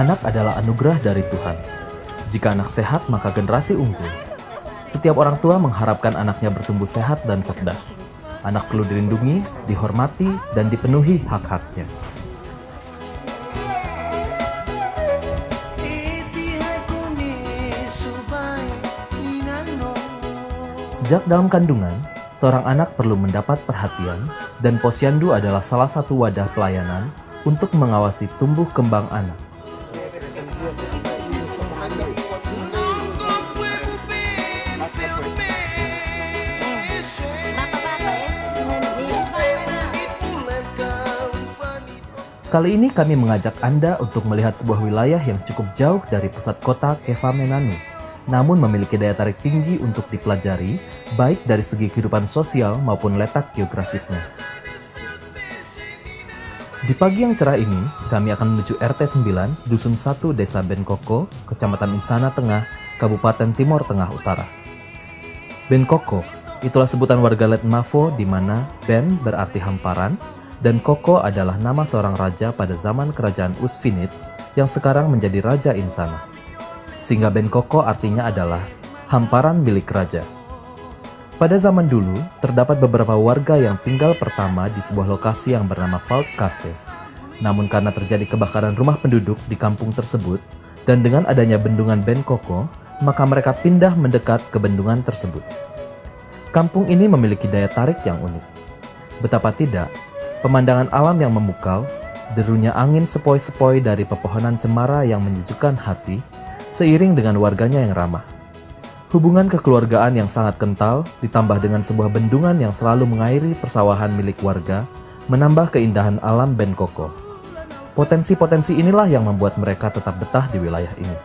Anak adalah anugerah dari Tuhan. Jika anak sehat, maka generasi unggul. Setiap orang tua mengharapkan anaknya bertumbuh sehat dan cerdas. Anak perlu dilindungi, dihormati, dan dipenuhi hak-haknya. Sejak dalam kandungan, seorang anak perlu mendapat perhatian, dan posyandu adalah salah satu wadah pelayanan untuk mengawasi tumbuh kembang anak. Kali ini kami mengajak Anda untuk melihat sebuah wilayah yang cukup jauh dari pusat kota Kefa-Menanu, namun memiliki daya tarik tinggi untuk dipelajari, baik dari segi kehidupan sosial maupun letak geografisnya. Di pagi yang cerah ini, kami akan menuju RT 9, Dusun 1, Desa Benkoko, Kecamatan Insana Tengah, Kabupaten Timor Tengah Utara. Benkoko, itulah sebutan warga Letmafo di mana Ben berarti hamparan, dan Koko adalah nama seorang raja pada zaman kerajaan Usfinit yang sekarang menjadi Raja Insana. Sehingga Benkoko artinya adalah hamparan milik raja. Pada zaman dulu, terdapat beberapa warga yang tinggal pertama di sebuah lokasi yang bernama Vault Case. Namun karena terjadi kebakaran rumah penduduk di kampung tersebut, dan dengan adanya bendungan Benkoko, maka mereka pindah mendekat ke bendungan tersebut. Kampung ini memiliki daya tarik yang unik. Betapa tidak, pemandangan alam yang memukau, derunya angin sepoi-sepoi dari pepohonan cemara yang menyejukkan hati, seiring dengan warganya yang ramah. Hubungan kekeluargaan yang sangat kental, ditambah dengan sebuah bendungan yang selalu mengairi persawahan milik warga, menambah keindahan alam Benkoko. Potensi-potensi inilah yang membuat mereka tetap betah di wilayah ini.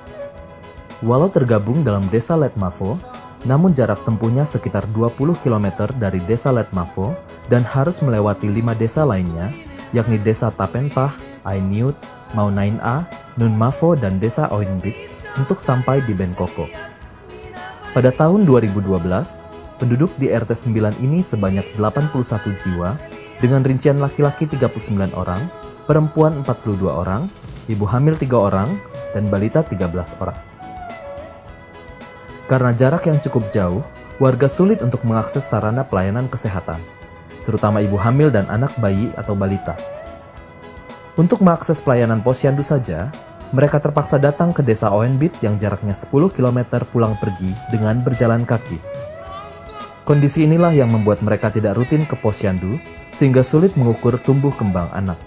Walau tergabung dalam desa Letmafo, namun jarak tempuhnya sekitar 20 km dari desa Letmafo dan harus melewati 5 desa lainnya, yakni desa Tapenpah, Ainiut, Maunain-A, Nunmafo, dan desa Oinbik untuk sampai di Benkoko. Pada tahun 2012, penduduk di RT 9 ini sebanyak 81 jiwa, dengan rincian laki-laki 39 orang, perempuan 42 orang, ibu hamil 3 orang, dan balita 13 orang. Karena jarak yang cukup jauh, warga sulit untuk mengakses sarana pelayanan kesehatan, terutama ibu hamil dan anak bayi atau balita. Untuk mengakses pelayanan posyandu saja, mereka terpaksa datang ke desa Oenbit yang jaraknya 10 km pulang pergi dengan berjalan kaki. Kondisi inilah yang membuat mereka tidak rutin ke posyandu, sehingga sulit mengukur tumbuh kembang anak.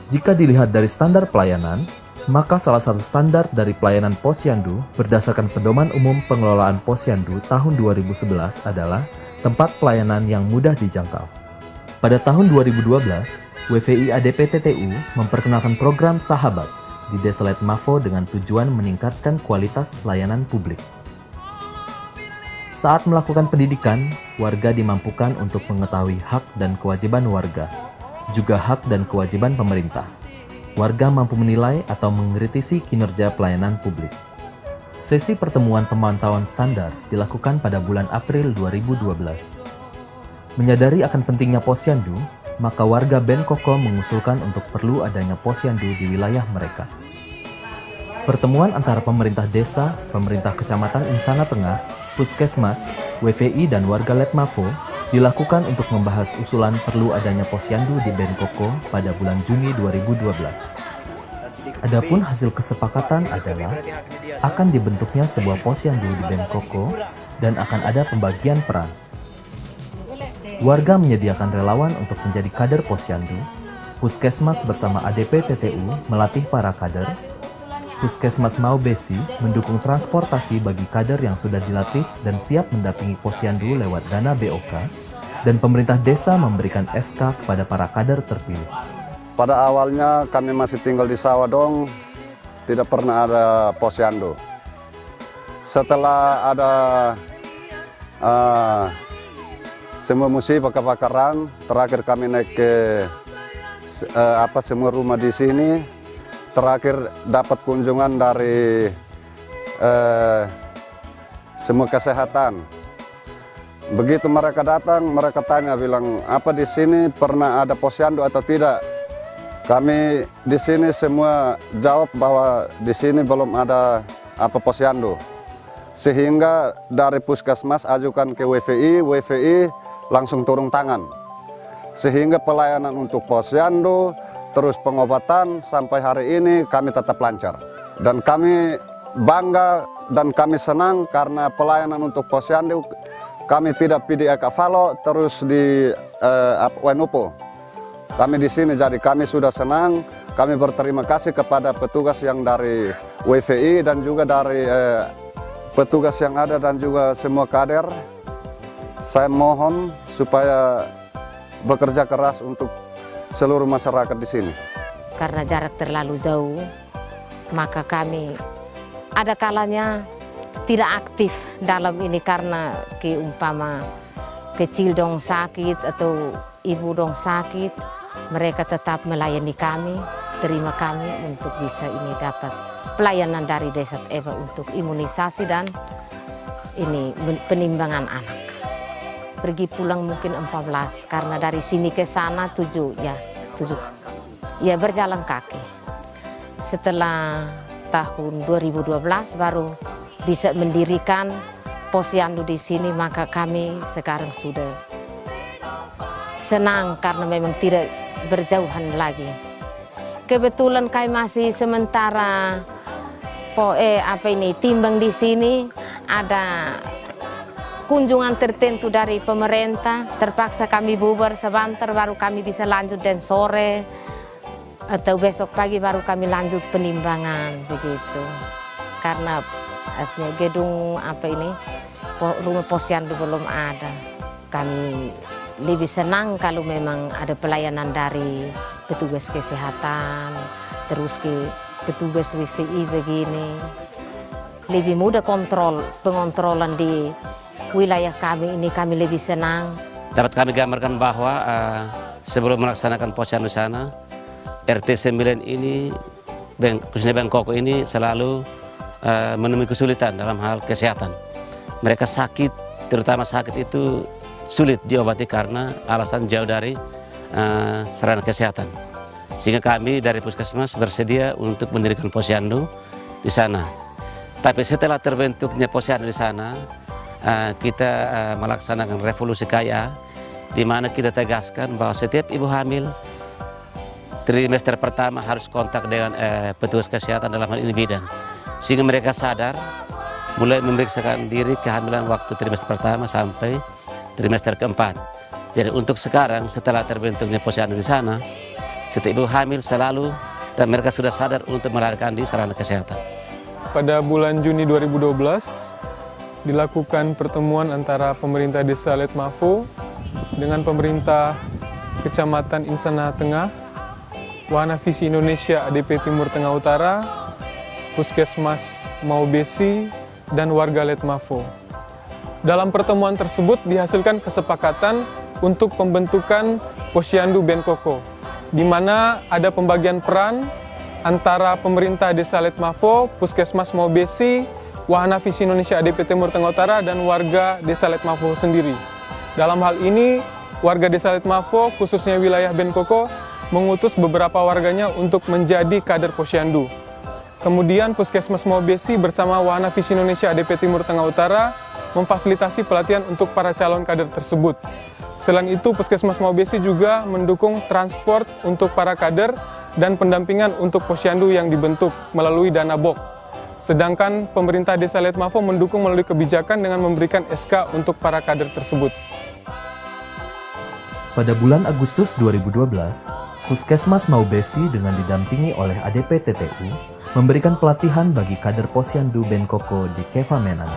Jika dilihat dari standar pelayanan, maka salah satu standar dari pelayanan posyandu berdasarkan Pedoman Umum Pengelolaan Posyandu tahun 2011 adalah tempat pelayanan yang mudah dijangkau. Pada tahun 2012, WVI ADP TTU memperkenalkan program Sahabat di Desa Letmafo dengan tujuan meningkatkan kualitas pelayanan publik. Saat melakukan pendidikan, warga dimampukan untuk mengetahui hak dan kewajiban warga, juga hak dan kewajiban pemerintah. Warga mampu menilai atau mengkritisi kinerja pelayanan publik. Sesi pertemuan pemantauan standar dilakukan pada bulan April 2012. Menyadari akan pentingnya posyandu, maka warga Benkoko mengusulkan untuk perlu adanya posyandu di wilayah mereka. Pertemuan antara pemerintah desa, pemerintah kecamatan Insana Tengah, Puskesmas, WVI, dan warga Letmafo dilakukan untuk membahas usulan perlu adanya posyandu di Benkoko pada bulan Juni 2012. Adapun hasil kesepakatan adalah akan dibentuknya sebuah posyandu di Benkoko dan akan ada pembagian peran. Warga menyediakan relawan untuk menjadi kader posyandu. Puskesmas bersama ADP TTU melatih para kader. Puskesmas Maubesi mendukung transportasi bagi kader yang sudah dilatih dan siap mendampingi posyandu lewat dana BOK. Dan pemerintah desa memberikan SK kepada para kader terpilih. Pada awalnya kami masih tinggal di Sawadong, tidak pernah ada posyandu. Setelah ada semua musibah kebakaran, terakhir kami naik ke semua rumah di sini. Terakhir dapat kunjungan dari semua kesehatan. Begitu mereka datang, mereka tanya bilang, apa di sini pernah ada posyandu atau tidak? Kami di sini semua jawab bahwa di sini belum ada posyandu. Sehingga dari puskesmas ajukan ke WVI langsung turun tangan. Sehingga pelayanan untuk posyandu, terus pengobatan sampai hari ini kami tetap lancar. Dan kami bangga dan kami senang karena pelayanan untuk posyandu kami tidak PDA Kavalo terus di Wenupo. Kami di sini, jadi kami sudah senang. Kami berterima kasih kepada petugas yang dari WVI dan juga dari petugas yang ada dan juga semua kader. Saya mohon supaya bekerja keras untuk seluruh masyarakat di sini. Karena jarak terlalu jauh, maka kami ada kalanya tidak aktif dalam ini karena keumpama kecil dong sakit atau ibu dong sakit. Mereka tetap melayani kami, terima kami untuk bisa ini dapat pelayanan dari Desa Eba untuk imunisasi dan ini penimbangan anak. Pergi pulang mungkin 14, karena dari sini ke sana 7. Ya berjalan kaki. Setelah tahun 2012 baru bisa mendirikan posyandu di sini, maka kami sekarang sudah senang karena memang tidak berjauhan lagi. Kebetulan kami masih sementara timbang di sini, ada kunjungan tertentu dari pemerintah, terpaksa kami bubar sebentar baru kami bisa lanjut, dan sore atau besok pagi baru kami lanjut penimbangan begitu. Karena gedung rumah posyandu belum ada. Kami lebih senang kalau memang ada pelayanan dari petugas kesehatan, terus ke petugas WVI begini. Lebih mudah pengontrolan di wilayah kami ini, kami lebih senang. Dapat kami gambarkan bahwa sebelum melaksanakan posyandu sana, RT 9 ini, khususnya Bengkoko ini selalu menemui kesulitan dalam hal kesehatan. Mereka sakit, terutama sakit itu sulit diobati karena alasan jauh dari sarana kesehatan. Sehingga kami dari Puskesmas bersedia untuk mendirikan posyandu di sana. Tapi setelah terbentuknya posyandu di sana, kita melaksanakan revolusi kaya, di mana kita tegaskan bahwa setiap ibu hamil trimester pertama harus kontak dengan petugas kesehatan, dalam hal ini bidan. Sehingga mereka sadar mulai memeriksakan diri kehamilan waktu trimester pertama sampai trimester keempat. Jadi untuk sekarang setelah terbentuknya posyandu di sana, setiap ibu hamil selalu dan mereka sudah sadar untuk melarikan di sarana kesehatan. Pada bulan Juni 2012 dilakukan pertemuan antara pemerintah Desa Letmafo dengan pemerintah Kecamatan Insana Tengah, Wahana Visi Indonesia ADP Timur Tengah Utara, Puskesmas Maubesi, dan warga Letmafo. Dalam pertemuan tersebut dihasilkan kesepakatan untuk pembentukan posyandu Bengkoko, di mana ada pembagian peran antara pemerintah Desa Letmafo, Puskesmas Maubesi, Wahana Visi Indonesia ADP Timur Tengah Utara, dan warga Desa Letmafo sendiri. Dalam hal ini, warga Desa Letmafo, khususnya wilayah Bengkoko, mengutus beberapa warganya untuk menjadi kader posyandu. Kemudian Puskesmas Maubesi bersama Wahana Visi Indonesia ADP Timur Tengah Utara memfasilitasi pelatihan untuk para calon kader tersebut. Selain itu, Puskesmas Maubesi juga mendukung transport untuk para kader dan pendampingan untuk posyandu yang dibentuk melalui dana BOK. Sedangkan pemerintah Desa Letmafo mendukung melalui kebijakan dengan memberikan SK untuk para kader tersebut. Pada bulan Agustus 2012, Puskesmas Maubesi dengan didampingi oleh ADP TTU memberikan pelatihan bagi kader posyandu Bengkoko di Kevamenan.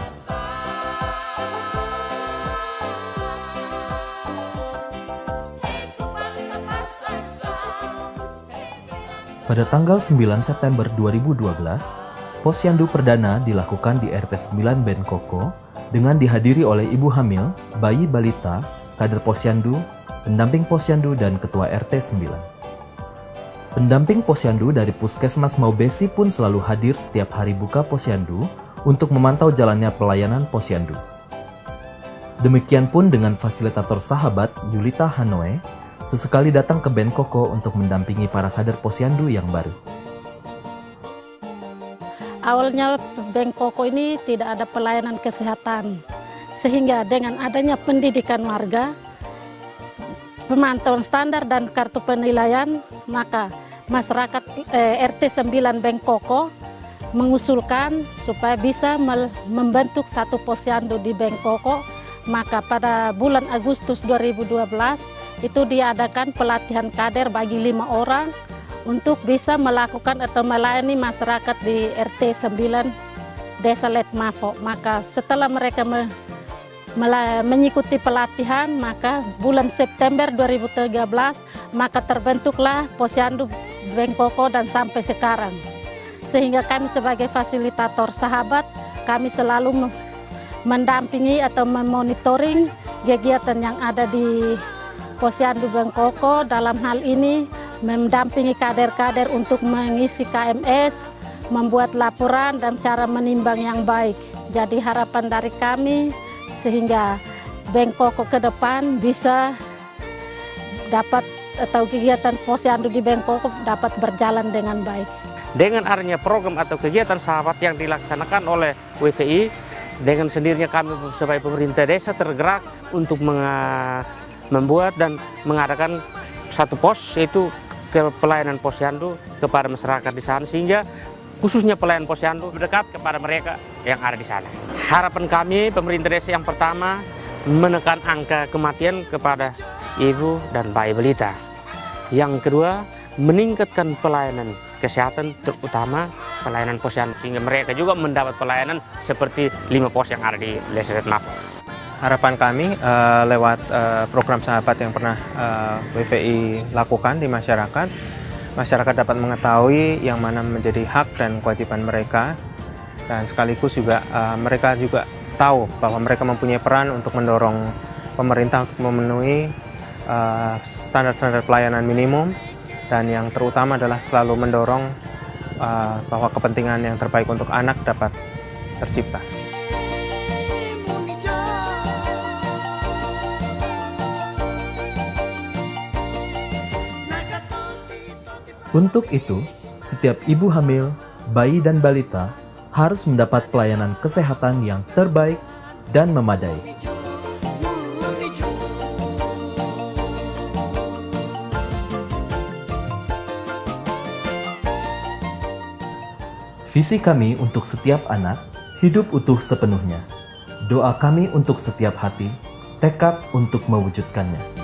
Pada tanggal 9 September 2012, posyandu perdana dilakukan di RT 9 Bengkoko dengan dihadiri oleh ibu hamil, bayi balita, kader posyandu, pendamping posyandu, dan ketua RT 9. Pendamping posyandu dari Puskesmas Maubesi pun selalu hadir setiap hari buka posyandu untuk memantau jalannya pelayanan posyandu. Demikian pun dengan fasilitator sahabat Yulita Hanoe, sesekali datang ke Ben Koko untuk mendampingi para kader Posyandu yang baru. Awalnya Ben Koko ini tidak ada pelayanan kesehatan, sehingga dengan adanya pendidikan warga, pemantauan standar dan kartu penilaian, maka masyarakat RT 9 Ben Koko mengusulkan supaya bisa membentuk satu posyandu di Ben Koko. Maka pada bulan Agustus 2012 itu diadakan pelatihan kader bagi 5 orang untuk bisa melakukan atau melayani masyarakat di RT 9 Desa Letmafo. Maka setelah mereka mengikuti pelatihan, maka bulan September 2013 maka terbentuklah Posyandu Ben Koko dan sampai sekarang. Sehingga kami sebagai fasilitator sahabat, kami selalu mendampingi atau memonitoring kegiatan yang ada di Posyandu Ben Koko. Dalam hal ini mendampingi kader-kader untuk mengisi KMS, membuat laporan dan cara menimbang yang baik. Jadi harapan dari kami sehingga Ben Koko ke depan bisa dapat atau kegiatan Posyandu di Ben Koko dapat berjalan dengan baik. Dengan adanya program atau kegiatan sahabat yang dilaksanakan oleh WVI, dengan sendirinya kami sebagai pemerintah desa tergerak untuk membuat dan mengadakan satu pos, yaitu pelayanan posyandu kepada masyarakat di sana, sehingga khususnya pelayanan posyandu berdekat kepada mereka yang ada di sana. Harapan kami pemerintah desa yang pertama menekan angka kematian kepada ibu dan bayi balita. Yang kedua, meningkatkan pelayanan kesehatan, terutama pelayanan posyandu, sehingga mereka juga mendapat pelayanan seperti 5 pos yang ada di Desa Letmafo. Harapan kami lewat program sahabat yang pernah WVI lakukan di masyarakat, masyarakat dapat mengetahui yang mana menjadi hak dan kewajiban mereka, dan sekaligus juga mereka juga tahu bahwa mereka mempunyai peran untuk mendorong pemerintah untuk memenuhi standar-standar pelayanan minimum, dan yang terutama adalah selalu mendorong bahwa kepentingan yang terbaik untuk anak dapat tercipta. Untuk itu, setiap ibu hamil, bayi dan balita harus mendapat pelayanan kesehatan yang terbaik dan memadai. Visi kami untuk setiap anak, hidup utuh sepenuhnya. Doa kami untuk setiap hati, tekad untuk mewujudkannya.